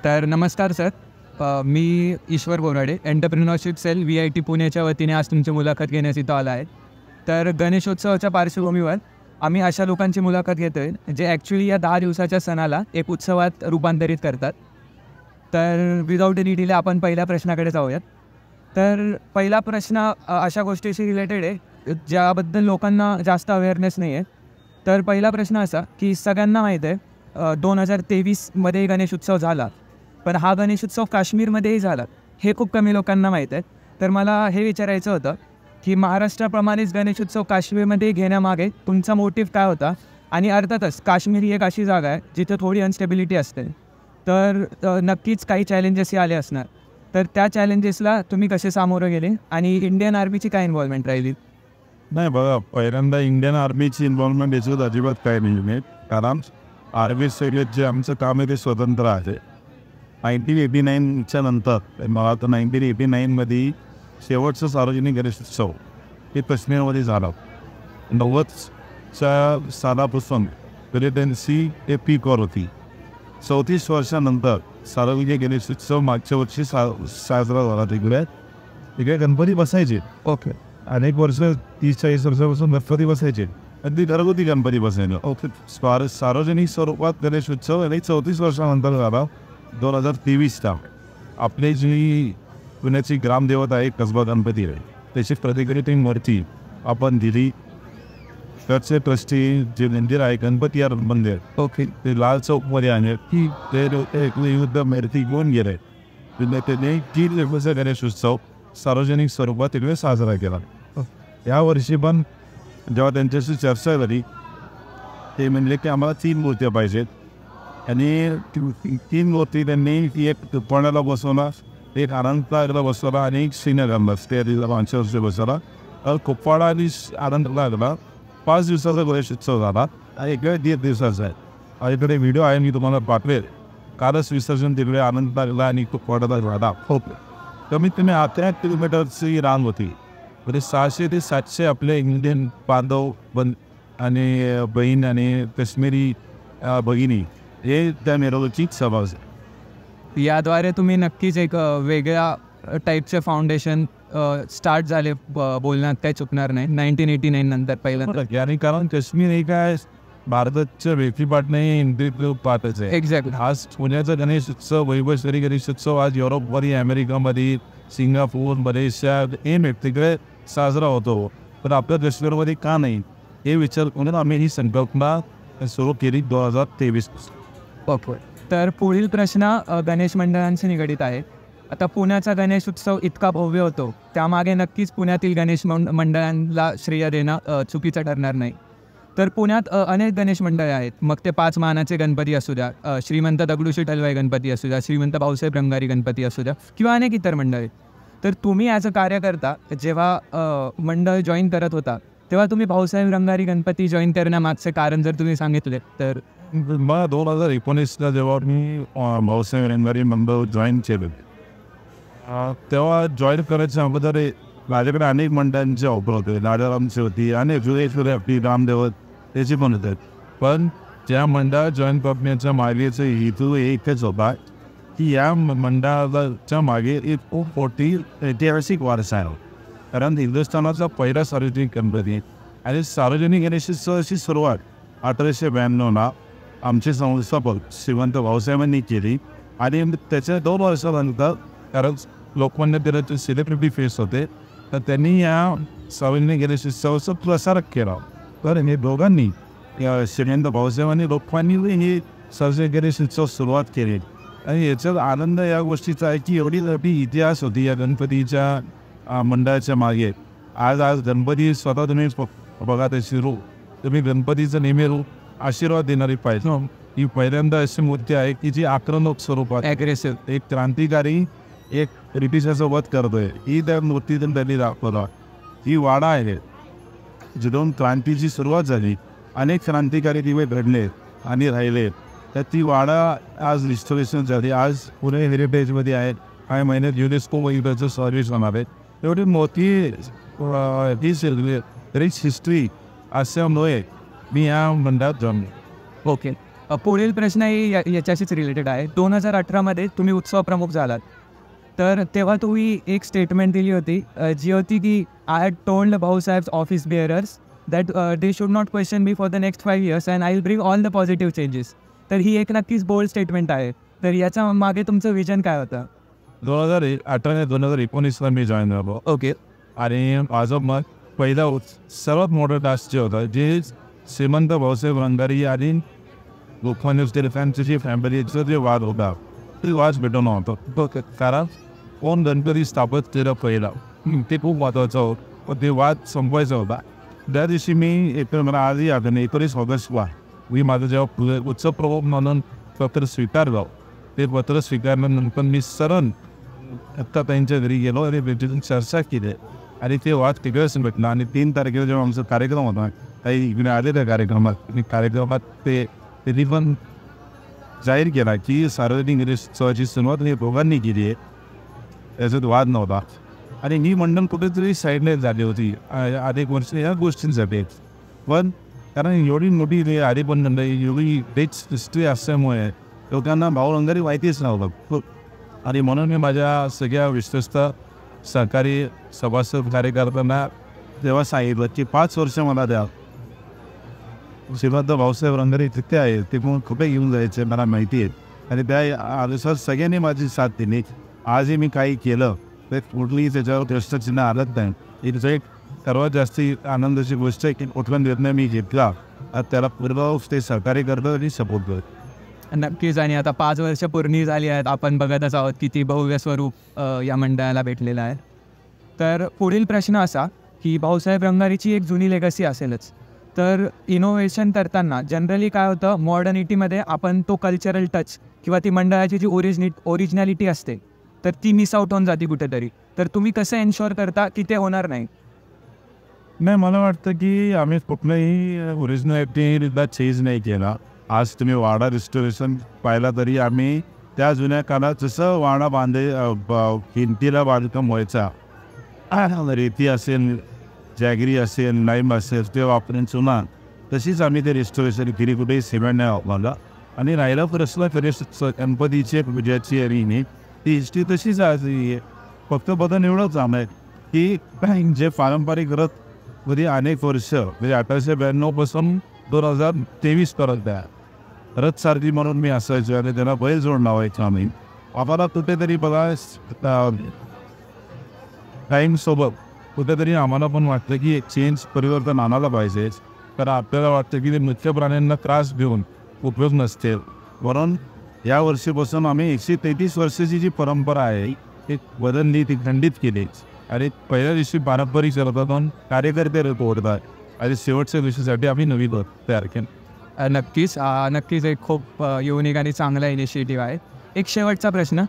तर नमस्कार सर. मी ईश्वर Borade, entrepreneurship sale VIT पुण्याच्या वतीने आज तुमची मुलाखत घेण्यास इथं आला आहे. तर गणेशोत्सवाच्या पार्श्वभूमीवर आम्ही अशा लोकांची मुलाखत घेतो आहे जे ॲक्च्युली या 10 दिवसाच्या सणाला एक उत्सवात रूपांतरित करतात. तर विदाऊट एनी डिले आपण पहिल्या प्रश्नाकडे जाऊयात. तर पहिला प्रश्न अशा गोष्टीशी रिलेटेड आहे ज्याबद्दल लोकांना जास्त अवेअरनेस नाही आहे. तर पहिला प्रश्न असा की सगळ्यांना माहीत आहे 2023मध्ये गणेश उत्सव झाला, पण हा गणेश उत्सव काश्मीरमध्येही झाला हे खूप कमी लोकांना माहीत आहे. तर मला हे विचारायचं होतं की महाराष्ट्राप्रमाणेच गणेश उत्सव काश्मीरमध्ये घेण्यामागे तुमचा मोटिव्ह काय होता, आणि अर्थातच काश्मीर ही एक अशी जागा आहे जिथे थोडी अनस्टेबिलिटी असते. तर नक्कीच काही चॅलेंजेसही आले असणार. तर त्या चॅलेंजेसला तुम्ही कसे सामोरं गेले आणि इंडियन आर्मीची काय इन्व्हॉल्वमेंट राहिली? नाही बघा, पहिल्यांदा इंडियन आर्मीची इन्व्हॉल्वमेंट याच्यात अजिबात काय नाही. कारण आर्मी सेगेट जे आमचं काम आहे ते स्वतंत्र आहे. 1989च्या नंतर मला आता 1989मध्ये शेवटचं सार्वजनिक गणेशोत्सव हे काश्मीरमध्ये झाला. 90च्या सालापासून प्रेसिडेन्सी हे पीकवर होती. 34 वर्षानंतर सार्वजनिक गणेशोत्सव मागच्या वर्षी साजरा झाला. तिकडे गणपती बसायचे. ओके. अनेक वर्ष 30-40 वर्षापासून गणपती बसायचे आणि ती घरगुती गणपती बसायला. ओके. सार्वजनिक स्वरूपात गणेशोत्सव आणि 34 वर्षानंतर झाला 2023ला. आपली जी पुण्याची ग्रामदेवता आहे कसबा गणपती आहे, त्याची प्रतिकृती मूर्ती आपण दिली. त्याचे ट्रस्टी जे मंदिर आहे गणपती यार मंदिर, ओके, ते लाल चौकमध्ये आहे की ते युद्ध मूर्ती घेऊन गेले. त्याने 3 दिवसाचा गणेशोत्सव सार्वजनिक स्वरूपात तिकडे साजरा केला. यावर्षी पण जेव्हा त्यांच्याशी चर्चा झाली ते म्हणले की आम्हाला 3 मूर्त्या पाहिजेत, आणि 3 मूर्ती त्यांनी एक पुण्याला बसवला, एक अनंतनागला बसवला आणि एक श्रीनगरला त्या 5 वर्ष बसवला. तर कुपवाडा आणि अनंतनागला 5 दिवसाचा गणेशोत्सव झाला आणि इकडे 1.5 दिवसाचा आहे. आणि इकडे व्हिडिओ आहे, मी तुम्हाला पाठवेल. कालच विसर्जन तिकडे अनंतनागला आणि कुपवाडाला झाला. कमीत कमी 11 किलोमीटरची रांग होती. म्हणजे 600 ते 700 आपले इंडियन बांधव आणि बहीण आणि काश्मीरी भगिनी हे त्या मिरवणुकीत सहभाग. याद्वारे तुम्ही नक्कीच एक वेगळ्या टाईपचे फाउंडेशन स्टार्ट झाले बोलण्यात काही चुकणार नाही. 1989 नंतर पहिल्यांदा. आणि कारण काश्मीर हे काय भारताच्या वेगळी पाठ नाही, इंडियन पाठच आहे. एक्झॅक्टली. आज पुण्याचा गणेशोत्सव, वैभवश्वरी गणेशोत्सव आज युरोपमध्ये, अमेरिकामध्ये, सिंगापूर, मलेशिया हे तिकडे साजरा होतो. पण आपल्या काश्मीरमध्ये का नाही हे विचार करून आम्ही ही संकल्पना सुरू केली 2023. ओके. तर पुढील प्रश्न गणेश मंडळांशी निगडीत आहे. आता पुण्याचा गणेश उत्सव इतका भव्य होतो, त्यामागे नक्कीच पुण्यातील गणेश मंडळांना श्रेय देणं चुकीचं ठरणार नाही. तर पुण्यात अनेक गणेश मंडळे आहेत. मग ते 5 मानाचे गणपती असू द्या, श्रीमंत दगडूशेठ हलवाई गणपती असू द्या, श्रीमंत भाऊसाहेब रंगारी गणपती असू द्या, किंवा अनेक इतर मंडळे. तर तुम्ही ॲज अ कार्यकर्ता जेव्हा मंडळ जॉईन करत होता तेव्हा तुम्ही भाऊसाहेब रंगारी गणपती जॉईन करण्यामागचे कारण जर तुम्ही सांगितले तर? मला 2019ला जेव्हा मी भाऊसाहेब रंगारी मंडळ जॉईन केलं तेव्हा जॉईन करायच्या अगोदर माझ्याकडे अनेक मंडळांचे ऑफर होते. लाडारामची होती, अनेक जुळे आपली रामदेवत त्याची पण होते. पण त्या मंडळात जॉईन करण्याच्या मागेचा हेतू एकच होता की या मंडळाच्या मागे एक खूप मोठी ऐतिहासिक वारसा आहे. कारण हिंदुस्थानाचा पहिला सार्वजनिक गणपती आणि सार्वजनिक गणेशोत्सवाची सुरुवात 1892ला आमचे संस्थापक श्रीमंत भाऊसाहेबांनी केली. आणि त्याच्या 2 वर्षानंतर, कारण लोकमान्य टिळकचे सेलिब्रिटी फेस होते, तर त्यांनी या सार्वजनिक गणेशोत्सवाचा प्रसार केला. तर हे दोघांनी श्रीमंत भाऊसाहेबांनी लोकमान्य ही सार्वजनिक गणेशोत्सव सुरुवात केली. आणि याच्यात आनंद या गोष्टीचा आहे की एवढी मोठी इतिहास होती या गणपतीच्या मंडळाच्या मागे. आज गणपती स्वतः तुम्ही बघा त्याची रूप, तुम्ही गणपतीचं नेहमी रूप आशीर्वाद देणारी पाहिजे. ही पहिल्यांदा अशी मूर्ती आहे की जी आक्रमक स्वरूपात, ॲग्रेसिव्ह, एक क्रांतिकारी, एक ब्रिटिशाचा वध करतोय. ही त्या मूर्तीतून त्यांनी दाखवला. ही वाडा आहे जिथून क्रांतीची सुरुवात झाली. अनेक क्रांतिकारी दिवे घडले आणि राहिले. तर ती वाडा आज रिस्टोरेशन झाली. आज पुणे हेरिटेजमध्ये आहे. काही महिन्यात युनेस्को वैभवचं सर्व्हिस होणार आहे. एवढी मोठी रिच हिस्ट्री असल्यामुळे मी या मंडळात जॉईन. ओके. पुढील प्रश्नही याच्याशीच रिलेटेड आहे. 2018मध्ये तुम्ही उत्सव प्रमुख झालात. तर तेव्हा तुम्ही एक स्टेटमेंट दिली होती जी होती की I had told Bhausaheb office bearers that they should not question me for the next 5 years and I will bring all the positive changes. तर ही एक नक्कीच बोल्ड स्टेटमेंट आहे. तर याच्या मागे तुमचं विजन काय होतं? 2018 ते 2019ला मी जॉईन झालो. ओके. आणि माझं मग पहिला सर्वात मोठं टास्क जे होतं जे श्रीमंत भाऊसाहेब रंगारी आणि लोकमान्य टिळकांची जी फॅमिलीचं जे वाद होता ते वाद भेटवणं होतं. ओके. कारण कोण गणपती स्थापत केलं पहिला ते खूप महत्त्वाचं होतं. पण ते वाद संपवायचा होता. त्या दिवशी मी मला आजही आठवण 19 ऑगस्टला मी माझं जेव्हा उत्सव प्रमुख म्हणून पत्र स्वीकारलं ते पत्र स्वीकारल्यानंतर मी सरळ आत्ता त्यांच्या घरी गेलो आणि भेटीतून चर्चा केली आणि ते वाद तिकडेच भेटला. आणि 3 तारखेला जेव्हा आमचा कार्यक्रम होता काही इकडे आले त्या कार्यक्रमात आणि कार्यक्रमात त्यांनी पण जाहीर केला की सार्वजनिक गणेशोत्सवाची सुरुवात हे दोघांनी केली आहे. याच्यात वाद नव्हता आणि ही मंडळ कुठेतरी साईडलाईन झाली होती अनेक वर्ष या गोष्टींसाठी. पण कारण एवढी मोठी आधी पण मंडळी एवढी रिच हिस्ट्री असल्यामुळे लोकांना भाऊ रंगारी माहितीच नव्हतं. आणि म्हणून मी माझ्या सगळ्या विश्वस्त सहकारी सभासद कार्यकर्त्यांना तेव्हा सांगितलं की 5 वर्ष मला द्या. श्रीमंत भाऊसाहेब रंगारी तिथे आहे ते पण कुठे घेऊन जायचे मला माहिती आहे. आणि त्या अनुसार सगळ्यांनी माझी साथ दिली. आजही मी काही केलं तर कुठलीही त्याच्यावर प्रश्नचिन्ह आलत नाही. ही एक सर्वात जास्ती आनंदाची गोष्ट आहे की कुठला निर्णय मी घेतला त्याला पूर्ण ते सहकार्य करतो आणि सपोर्ट करतो. नक्कीच. आणि आता 5 वर्ष पूर्ण झाली आहेत. आपण बघतच आहोत किती भव्य स्वरूप या मंडळाला भेटलेलं आहे. तर पुढील प्रश्न असा की भाऊसाहेब रंगारीची एक जुनी लेगसी असेलच. तर इनोव्हेशन करताना जनरली काय होतं मॉडर्निटीमध्ये आपण तो कल्चरल टच किंवा ती मंडळाची जी ओरिजिनॅलिटी असते तर ती मिस आउट होऊन जाते कुठेतरी. तर तुम्ही कसं एन्श्योर करता की ते होणार नाही? नाही, मला वाटतं की आम्ही कुठलंही ओरिजिनॅलिटीला चेंज नाही केला. आज तुम्ही वाडा रिस्टोरेशन पाहिला तरी आम्ही त्या जुन्या काळात जसं वाडा भिंतीला बांधकाम व्हायचा रेती असेल जॅगरी असेल लाईम असेल ते वापरून चुना तशीच आम्ही ते रिस्टोरेशन केली. कुठेही सिमेंट नाही वापरला. आणि राहिला प्रश्न गणपतीचे पूजाची अरीने ती हिस्ट्री तशीच आहे. फक्त बदल एवढंच आहे की जे पारंपरिक रथ मध्ये अनेक वर्ष म्हणजे 1892 पासून 2023 पर्यंत रथ सारथी म्हणून मी असायचो आणि त्यांना बैल जोड लावायचो आम्ही. आम्हाला कुठेतरी बघा टाईमसोबत कुठेतरी आम्हाला पण वाटतं की एक चेंज परिवर्तन आणायला पाहिजे. कारण आपल्याला वाटतं की ते मुख्य प्राण्यांना त्रास देऊन उपयोग नसते. म्हणून या वर्षीपासून आम्ही 133 वर्षाची जी परंपरा आहे ती बदलली ती खंडित केली. आणि पहिल्या दिवशी पारंपरिक शर्यतीतून कार्यकर्ते ओढतात आणि शेवटच्या दिवशीसाठी आम्ही नवी तयार केली. नक्कीच एक खूप युनिक आणि चांगला इनिशिएटिव्ह आहे. एक शेवटचा प्रश्न.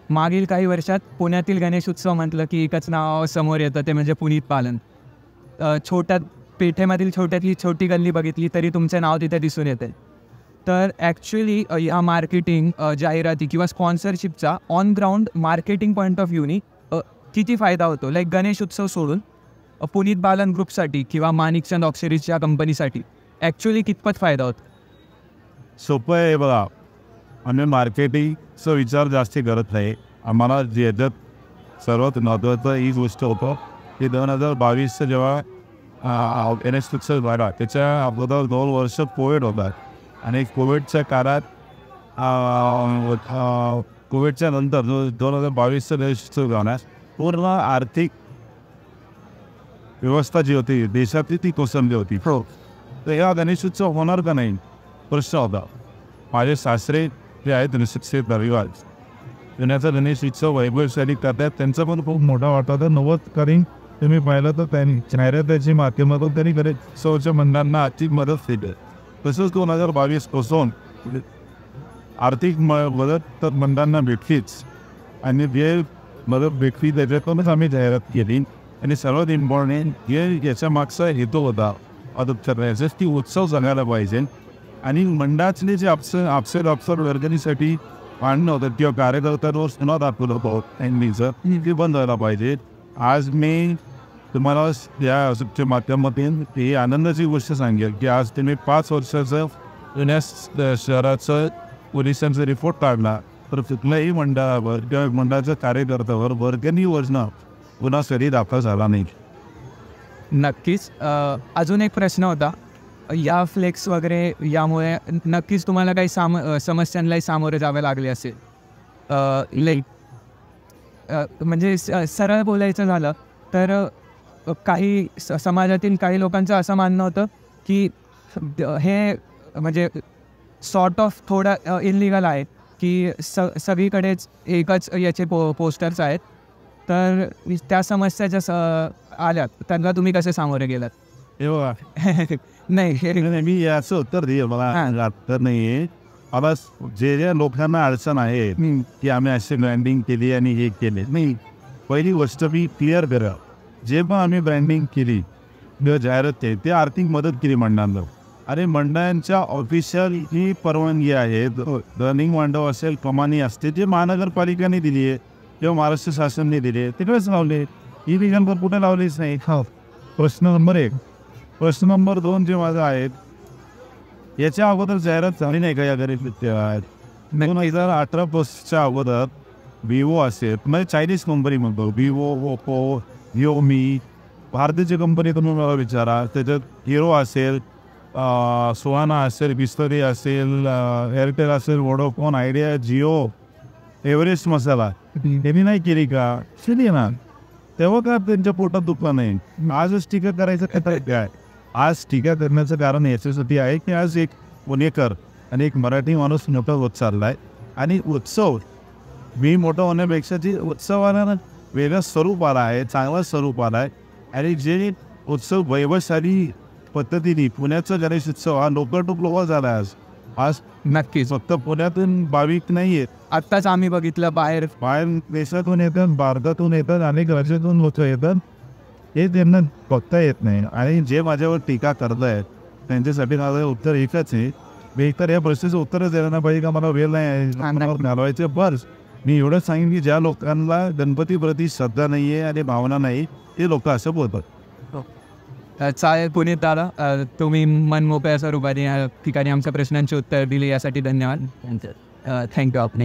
मागील काही वर्षात पुण्यातील गणेश उत्सव म्हटलं की एकच नाव समोर येतं ते म्हणजे पुनीत पालन. छोट्या पेठेमधील छोट्यातली छोटी गल्ली बघितली तरी तुमचे नाव तिथे दिसून येते. तर ॲक्च्युली ह्या मार्केटिंग जाहिराती किंवा स्पॉन्सरशिपचा on ground marketing point of व्ह्यूनी किती फायदा होतो? लाईक गणेश उत्सव सोडून पुनीत बालन ग्रुपसाठी किंवा माणिकचंद ऑक्सिरीजच्या कंपनीसाठी ॲक्च्युली कितपत फायदा होतो? सोपं आहे बघा. आम्ही मार्केटिंगचा विचार जास्ती करत नाही. आम्हाला जे याच्यात सर्वात महत्त्वाचं ही गोष्ट होतं की 2022 जेव्हा गणेश उत्सव झाला त्याच्या अगोदर 2 वर्ष कोविड होतात आणि कोविडच्या काळात कोविडच्या नंतर जो 2022 गणेश उत्सव झाला पूर्ण आर्थिक व्यवस्था जी होती देशातली ती कोसळली होती. तर ह्या गणेश उत्सव होणार का नाही प्रश्न होता. माझे सासरे जे आहेत निश्चित रविवार पुण्याचा गणेश उत्सव वैभवशाली करतात. त्यांचा पण खूप मोठा वाटा होता. 90 करीन तुम्ही पाहिलं तर त्यांनी जाहिरातीची माध्यमातून त्यांनी गणेश उत्सवाच्या मंडळांना आर्थिक मदत केली. तसंच 2022 पासून आर्थिक मदत तर मंडळांना भेटलीच आणि जे मदत भेटली त्याच्यातूनच आम्ही जाहिरात केली. आणि सर्वात इम्पॉर्टंट हे याच्या मागचा हेतू होता मदत करण्याचा की उत्सव जगायला पाहिजे आणि मंडळातले जे अफसर वर्गणीसाठी मांडणं होतं किंवा कार्यकर्त्यांवर सुद्धा दाखवलं होतं त्यांनीचं ते बंद व्हायला पाहिजे. आज मी तुम्हाला या माध्यमातून ही आनंदाची गोष्ट सांगेल की आज तुम्ही 5 वर्षाचं शहराचं पोलिसांचा रिपोर्ट काढला तर कुठल्याही मंडळावर किंवा मंडळाच्या कार्यकर्त्यावर वर्गणी योजना पुन्हा कधी दाखल झाला नाही. नक्कीच. अजून एक प्रश्न होता. या फ्लेक्स वगैरे यामुळे नक्कीच तुम्हाला काही समस्यांनाही सामोरे जावे लागले असेल. लाईक म्हणजे सरळ बोलायचं झालं तर काही समाजातील काही लोकांचं असं मानणं होतं की हे म्हणजे सॉर्ट ऑफ थोडं इलिगल आहे की सगळीकडेच एकच याचे पोस्टर्स आहेत. तर त्या समस्या ज्या आल्यात त्यांना तुम्ही कसे सामोरे गेलात? तेव्हा नाही हे मी याचं उत्तर दे मला तर नाही आहे. आता जे लोकांना अडचण आहे की आम्ही अशी ब्रँडिंग केली आणि हे केले नाही, पहिली गोष्ट मी क्लिअर करा, जे पण आम्ही ब्रँडिंग केली किंवा जाहिरात केली ते आर्थिक मदत केली मंडळांना. अरे मंडळांच्या ऑफिशियल ही परवानगी आहे, रनिंग मंडळ असेल, कमानी असते, जे महानगरपालिकेने दिली आहे किंवा महाराष्ट्र शासनाने दिली आहे तिकडेच लावले. ही विधान कुठे लावलीच नाही. प्रश्न नंबर 1. प्रश्न नंबर 2 जे माझं आहेत, याच्या अगोदर जाहिरात झाली नाही का या गरीब 2018 अगोदर विवो असेल, म्हणजे चायनीज कंपनी म्हणतो, विवो, ओप्पो, रिओमी, भारतीय कंपनी तुम्ही मला विचारा, त्याच्यात हिरो असेल, सोहाना असेल, बिस्लरी असेल, एअरटेल असेल, वोडाफोन, आयडिया, जिओ, एव्हरेस्ट मसाला त्यांनी नाही केली का? केली ना. तेव्हा का त्यांच्या पोटात दुखलं नाही? आजच टीका करायचं काय? आज टीका करण्याचं कारण याच्यासाठी आहे की आज एक पुणेकर आणि एक मराठी माणूस मोठा होत चालला आहे आणि उत्सव मी मोठं होण्यापेक्षा जे उत्सवाला ना वेगळं स्वरूप आला आहे, चांगलं स्वरूप आला आहे. आणि जे उत्सव वैभवशाली पद्धतीने पुण्याचा गणेश उत्सव हा लोकल झाला आहे. आज नक्कीच फक्त पुण्यातून भाविक नाही आहेत, आत्ताच आम्ही बघितलं बाहेर देशातून येतात, भारतातून येतात, अनेक राज्यातून लोक येतात. हे त्यांना बघता येत नाही. आणि जे माझ्यावर टीका करत आहेत त्यांच्यासाठी माझं उत्तर एकच आहे, मी एकतर या प्रश्नाचं उत्तरच द्यायला नाही पाहिजे का मला वेळ नाही घालवायचं. बस मी एवढंच सांगेन की ज्या लोकांना गणपतीप्रती श्रद्धा नाही आहे आणि भावना नाही ते लोक असं बोलतात. चालेल पुनीत दादा, तुम्ही मनमोकळ्या स्वरूपाने या ठिकाणी आमच्या प्रश्नांची उत्तर दिली यासाठी धन्यवाद. थँक्यू. आपण